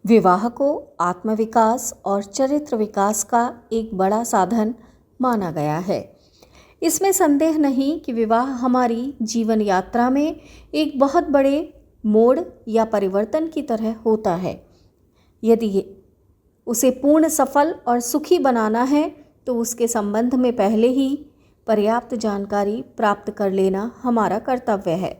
विवाह को आत्मविकास और चरित्र विकास का एक बड़ा साधन माना गया है। इसमें संदेह नहीं कि विवाह हमारी जीवन यात्रा में एक बहुत बड़े मोड़ या परिवर्तन की तरह होता है। यदि उसे पूर्ण सफल और सुखी बनाना है तो उसके संबंध में पहले ही पर्याप्त जानकारी प्राप्त कर लेना हमारा कर्तव्य है।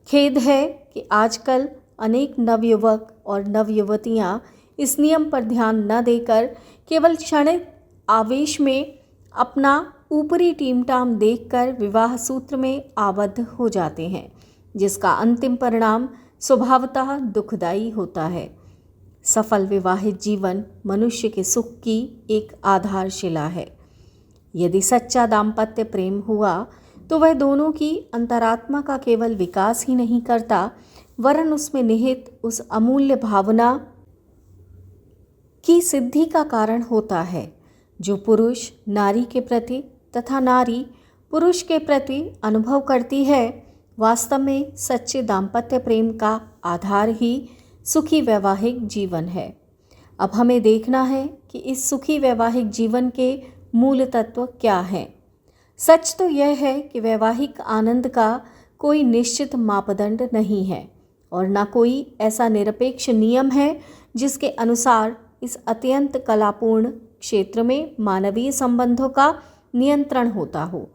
खेद है कि आजकल अनेक नवयुवक और नवयुवतियां इस नियम पर ध्यान न देकर केवल क्षणिक आवेश में अपना ऊपरी टीमटाम देखकर विवाह सूत्र में आबद्ध हो जाते हैं, जिसका अंतिम परिणाम स्वभावतः दुखदायी होता है। सफल विवाहित जीवन मनुष्य के सुख की एक आधारशिला है। यदि सच्चा दाम्पत्य प्रेम हुआ तो वह दोनों की अंतरात्मा का केवल विकास ही नहीं करता, वरन उसमें निहित उस अमूल्य भावना की सिद्धि का कारण होता है जो पुरुष नारी के प्रति तथा नारी पुरुष के प्रति अनुभव करती है। वास्तव में सच्चे दाम्पत्य प्रेम का आधार ही सुखी वैवाहिक जीवन है। अब हमें देखना है कि इस सुखी वैवाहिक जीवन के मूल तत्व क्या हैं। सच तो यह है कि वैवाहिक आनंद का कोई निश्चित मापदंड नहीं है और न कोई ऐसा निरपेक्ष नियम है जिसके अनुसार इस अत्यंत कलापूर्ण क्षेत्र में मानवीय संबंधों का नियंत्रण होता हो।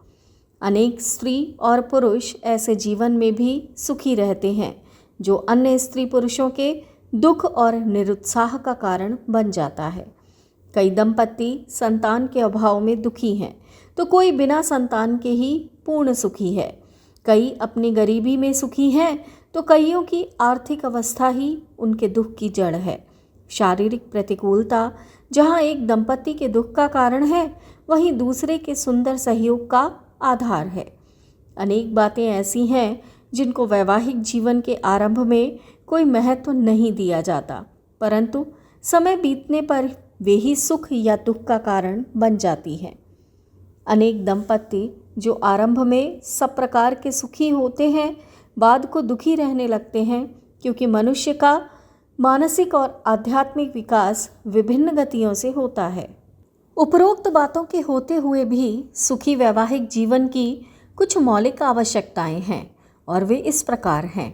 अनेक स्त्री और पुरुष ऐसे जीवन में भी सुखी रहते हैं जो अन्य स्त्री पुरुषों के दुख और निरुत्साह का कारण बन जाता है। कई दंपति संतान के अभाव में दुखी हैं तो कोई बिना संतान के ही पूर्ण सुखी है। कई अपनी गरीबी में सुखी हैं तो कईयों की आर्थिक अवस्था ही उनके दुख की जड़ है। शारीरिक प्रतिकूलता जहाँ एक दंपति के दुख का कारण है, वहीं दूसरे के सुंदर सहयोग का आधार है। अनेक बातें ऐसी हैं जिनको वैवाहिक जीवन के आरंभ में कोई महत्व नहीं दिया जाता, परंतु समय बीतने पर वे ही सुख या दुख का कारण बन जाती हैं। अनेक दंपति जो आरंभ में सब प्रकार के सुखी होते हैं, बाद को दुखी रहने लगते हैं, क्योंकि मनुष्य का मानसिक और आध्यात्मिक विकास विभिन्न गतियों से होता है। उपरोक्त बातों के होते हुए भी सुखी वैवाहिक जीवन की कुछ मौलिक आवश्यकताएं हैं और वे इस प्रकार हैं।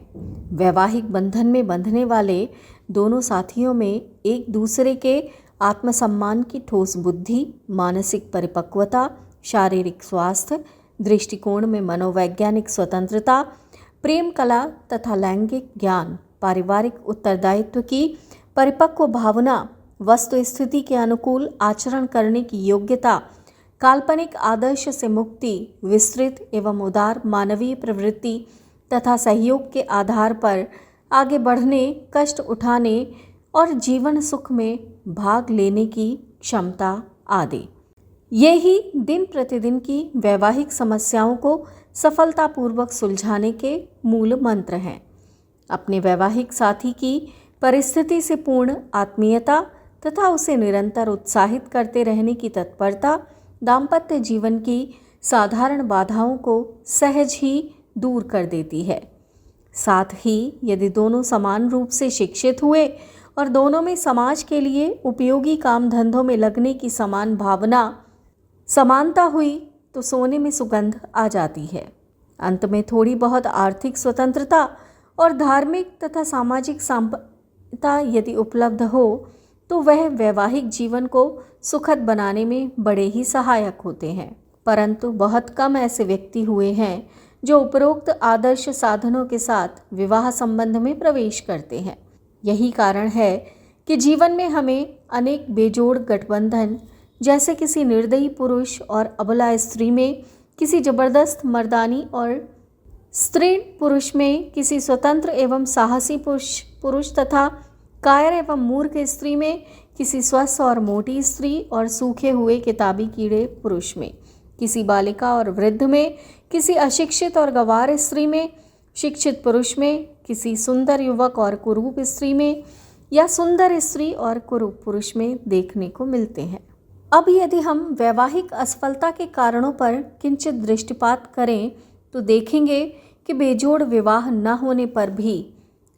वैवाहिक बंधन में बंधने वाले दोनों साथियों में एक दूसरे के आत्मसम्मान की ठोस बुद्धि, मानसिक परिपक्वता, शारीरिक स्वास्थ्य, दृष्टिकोण में मनोवैज्ञानिक स्वतंत्रता, प्रेम कला तथा लैंगिक ज्ञान, पारिवारिक उत्तरदायित्व की परिपक्व भावना, वस्तु स्थिति के अनुकूल आचरण करने की योग्यता, काल्पनिक आदर्श से मुक्ति, विस्तृत एवं उदार मानवीय प्रवृत्ति तथा सहयोग के आधार पर आगे बढ़ने, कष्ट उठाने और जीवन सुख में भाग लेने की क्षमता आदि। ये ही दिन प्रतिदिन की वैवाहिक समस्याओं को सफलतापूर्वक सुलझाने के मूल मंत्र हैं। अपने वैवाहिक साथी की परिस्थिति से पूर्ण आत्मीयता तथा उसे निरंतर उत्साहित करते रहने की तत्परता दाम्पत्य जीवन की साधारण बाधाओं को सहज ही दूर कर देती है। साथ ही यदि दोनों समान रूप से शिक्षित हुए और दोनों में समाज के लिए उपयोगी काम धंधों में लगने की समान भावना, समानता हुई तो सोने में सुगंध आ जाती है। अंत में थोड़ी बहुत आर्थिक स्वतंत्रता और धार्मिक तथा सामाजिक संपन्नता यदि उपलब्ध हो तो वह वैवाहिक जीवन को सुखद बनाने में बड़े ही सहायक होते हैं। परंतु बहुत कम ऐसे व्यक्ति हुए हैं जो उपरोक्त आदर्श साधनों के साथ विवाह संबंध में प्रवेश करते हैं। यही कारण है कि जीवन में हमें अनेक बेजोड़ गठबंधन, जैसे किसी निर्दयी पुरुष और अबला स्त्री में किसी जबरदस्त मर्दानी और स्त्रीण पुरुष में किसी स्वतंत्र एवं साहसी पुरुष तथा कायर एवं मूर्ख स्त्री में किसी स्वस्थ और मोटी स्त्री और सूखे हुए किताबी कीड़े पुरुष में, किसी बालिका और वृद्ध में, किसी अशिक्षित और गंवार स्त्री में, शिक्षित पुरुष में, किसी सुंदर युवक और कुरूप स्त्री में या सुंदर स्त्री और कुरूप पुरुष में देखने को मिलते हैं। अब यदि हम वैवाहिक असफलता के कारणों पर किंचित दृष्टिपात करें तो देखेंगे कि बेजोड़ विवाह न होने पर भी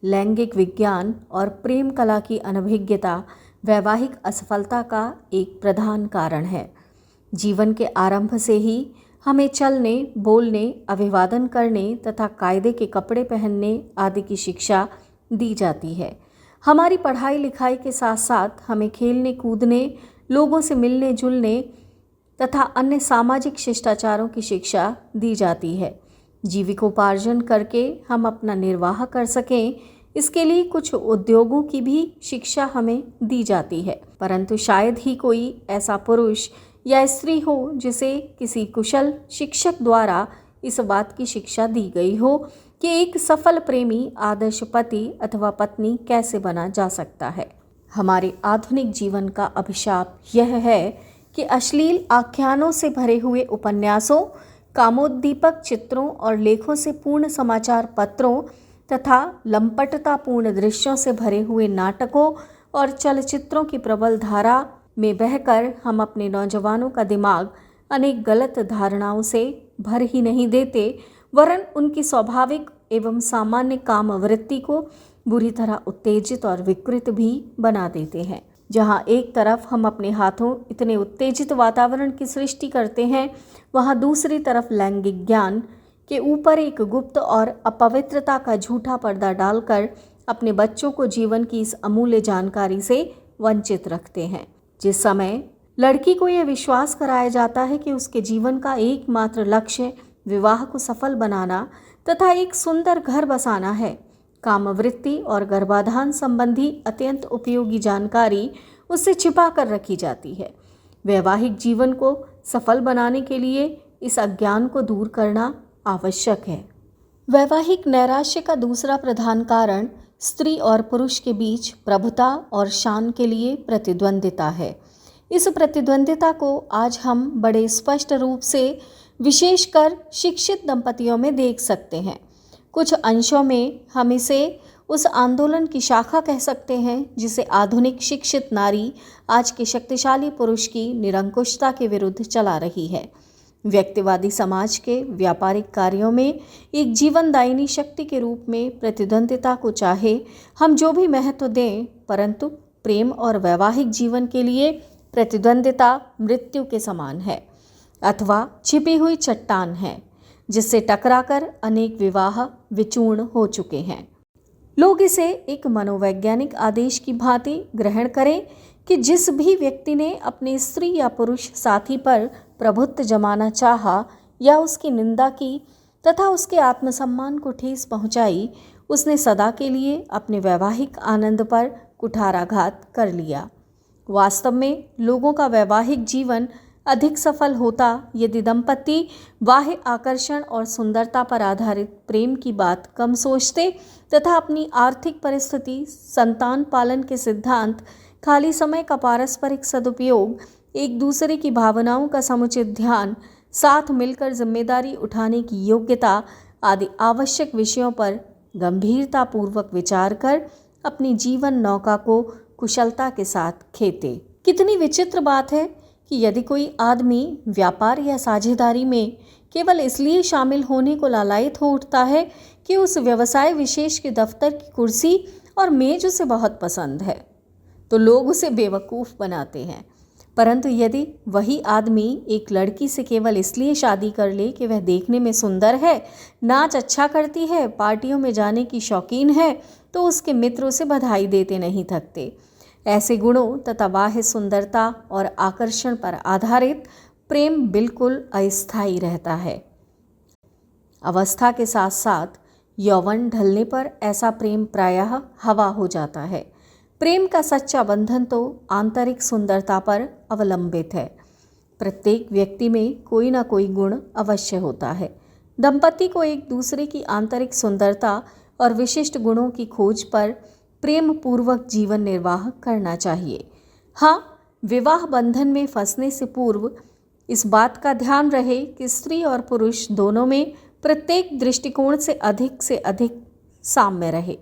लैंगिक विज्ञान और प्रेम कला की अनभिज्ञता वैवाहिक असफलता का एक प्रधान कारण है। जीवन के आरंभ से ही हमें चलने, बोलने, अभिवादन करने तथा कायदे के कपड़े पहनने आदि की शिक्षा दी जाती है। हमारी पढ़ाई लिखाई के साथ साथ हमें खेलने कूदने, लोगों से मिलने जुलने तथा अन्य सामाजिक शिष्टाचारों की शिक्षा दी जाती है। जीविकोपार्जन करके हम अपना निर्वाह कर सकें, इसके लिए कुछ उद्योगों की भी शिक्षा हमें दी जाती है। परंतु शायद ही कोई ऐसा पुरुष या स्त्री हो जिसे किसी कुशल शिक्षक द्वारा इस बात की शिक्षा दी गई हो कि एक सफल प्रेमी आदर्श पति अथवा पत्नी कैसे बना जा सकता है। हमारे आधुनिक जीवन का अभिशाप यह है कि अश्लील आख्यानों से भरे हुए उपन्यासों, कामोद्दीपक चित्रों और लेखों से पूर्ण समाचार पत्रों तथा लंपटतापूर्ण दृश्यों से भरे हुए नाटकों और चलचित्रों की प्रबल धारा में बहकर हम अपने नौजवानों का दिमाग अनेक गलत धारणाओं से भर ही नहीं देते, वरन उनकी स्वाभाविक एवं सामान्य काम वृत्ति को बुरी तरह उत्तेजित और विकृत भी बना देते हैं। जहाँ एक तरफ हम अपने हाथों इतने उत्तेजित वातावरण की सृष्टि करते हैं, वहाँ दूसरी तरफ लैंगिक ज्ञान के ऊपर एक गुप्त और अपवित्रता का झूठा पर्दा डालकर अपने बच्चों को जीवन की इस अमूल्य जानकारी से वंचित रखते हैं। जिस समय लड़की को यह विश्वास कराया जाता है कि उसके जीवन का एकमात्र लक्ष्य विवाह को सफल बनाना तथा एक सुंदर घर बसाना है, कामवृत्ति और गर्भाधान संबंधी अत्यंत उपयोगी जानकारी उससे छिपा कर रखी जाती है। वैवाहिक जीवन को सफल बनाने के लिए इस अज्ञान को दूर करना आवश्यक है। वैवाहिक नैराश्य का दूसरा प्रधान कारण स्त्री और पुरुष के बीच प्रभुता और शान के लिए प्रतिद्वंदिता है। इस प्रतिद्वंदिता को आज हम बड़े स्पष्ट रूप से विशेषकर शिक्षित दंपतियों में देख सकते हैं। कुछ अंशों में हम इसे उस आंदोलन की शाखा कह सकते हैं जिसे आधुनिक शिक्षित नारी आज के शक्तिशाली पुरुष की निरंकुशता के विरुद्ध चला रही है। व्यक्तिवादी समाज के व्यापारिक कार्यों में एक जीवनदायिनी शक्ति के रूप में प्रतिद्वंदिता को चाहे हम जो भी महत्व दें, परंतु प्रेम और वैवाहिक जीवन के लिए प्रतिद्वंदिता मृत्यु के समान है अथवा छिपी हुई चट्टान है, जिससे टकराकर अनेक विवाह विचूर्ण हो चुके हैं। लोग इसे एक मनोवैज्ञानिक आदेश की भांति ग्रहण करें कि जिस भी व्यक्ति ने अपने स्त्री या पुरुष साथी पर प्रभुत्व जमाना चाहा या उसकी निंदा की तथा उसके आत्मसम्मान को ठेस पहुंचाई, उसने सदा के लिए अपने वैवाहिक आनंद पर कुठाराघात कर लिया। वास्तव में लोगों का वैवाहिक जीवन अधिक सफल होता यदि दंपति बाह्य आकर्षण और सुंदरता पर आधारित प्रेम की बात कम सोचते तथा अपनी आर्थिक परिस्थिति, संतान पालन के सिद्धांत, खाली समय का पारस्परिक सदुपयोग, एक दूसरे की भावनाओं का समुचित ध्यान, साथ मिलकर जिम्मेदारी उठाने की योग्यता आदि आवश्यक विषयों पर गंभीरतापूर्वक विचार कर अपनी जीवन नौका को कुशलता के साथ खेते। कितनी विचित्र बात है कि यदि कोई आदमी व्यापार या साझेदारी में केवल इसलिए शामिल होने को लालायित हो उठता है कि उस व्यवसाय विशेष के दफ्तर की कुर्सी और मेज उसे बहुत पसंद है, तो लोग उसे बेवकूफ़ बनाते हैं। परंतु यदि वही आदमी एक लड़की से केवल इसलिए शादी कर ले कि वह देखने में सुंदर है, नाच अच्छा करती है, पार्टियों में जाने की शौकीन है, तो उसके मित्र उसे बधाई देते नहीं थकते। ऐसे गुणों तथा बाह्य सुंदरता और आकर्षण पर आधारित प्रेम बिल्कुल अस्थायी रहता है। अवस्था के साथ साथ यौवन ढलने पर ऐसा प्रेम प्रायः हवा हो जाता है। प्रेम का सच्चा बंधन तो आंतरिक सुंदरता पर अवलंबित है। प्रत्येक व्यक्ति में कोई ना कोई गुण अवश्य होता है। दंपति को एक दूसरे की आंतरिक सुंदरता और विशिष्ट गुणों की खोज पर प्रेम पूर्वक जीवन निर्वाह करना चाहिए। हाँ, विवाह बंधन में फंसने से पूर्व इस बात का ध्यान रहे कि स्त्री और पुरुष दोनों में प्रत्येक दृष्टिकोण से अधिक साम्य रहे।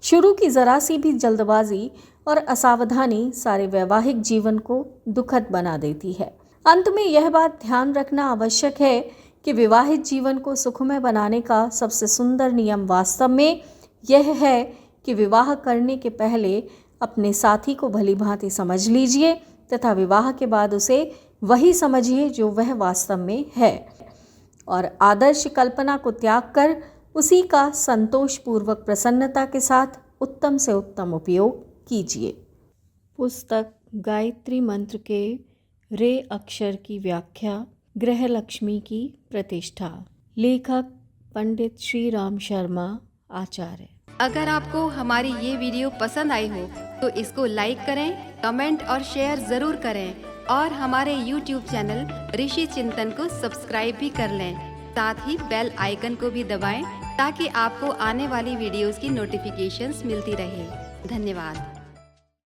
शुरू की जरा सी भी जल्दबाजी और असावधानी सारे वैवाहिक जीवन को दुखद बना देती है। अंत में यह बात ध्यान रखना आवश्यक है कि विवाहित जीवन को सुखमय बनाने का सबसे सुंदर नियम वास्तव में यह है कि विवाह करने के पहले अपने साथी को भली भांति समझ लीजिए तथा विवाह के बाद उसे वही समझिए जो वह वास्तव में है, और आदर्श कल्पना को त्याग कर उसी का संतोषपूर्वक प्रसन्नता के साथ उत्तम से उत्तम उपयोग कीजिए। पुस्तक गायत्री मंत्र के रे अक्षर की व्याख्या, गृह लक्ष्मी की प्रतिष्ठा। लेखक पंडित श्री राम शर्मा, आचार्य। अगर आपको हमारी ये वीडियो पसंद आई हो तो इसको लाइक करें, कमेंट और शेयर ज़रूर करें और हमारे YouTube चैनल ऋषि चिंतन को सब्सक्राइब भी कर लें। साथ ही बेल आइकन को भी दबाएं ताकि आपको आने वाली वीडियोस की नोटिफिकेशंस मिलती रहे। धन्यवाद।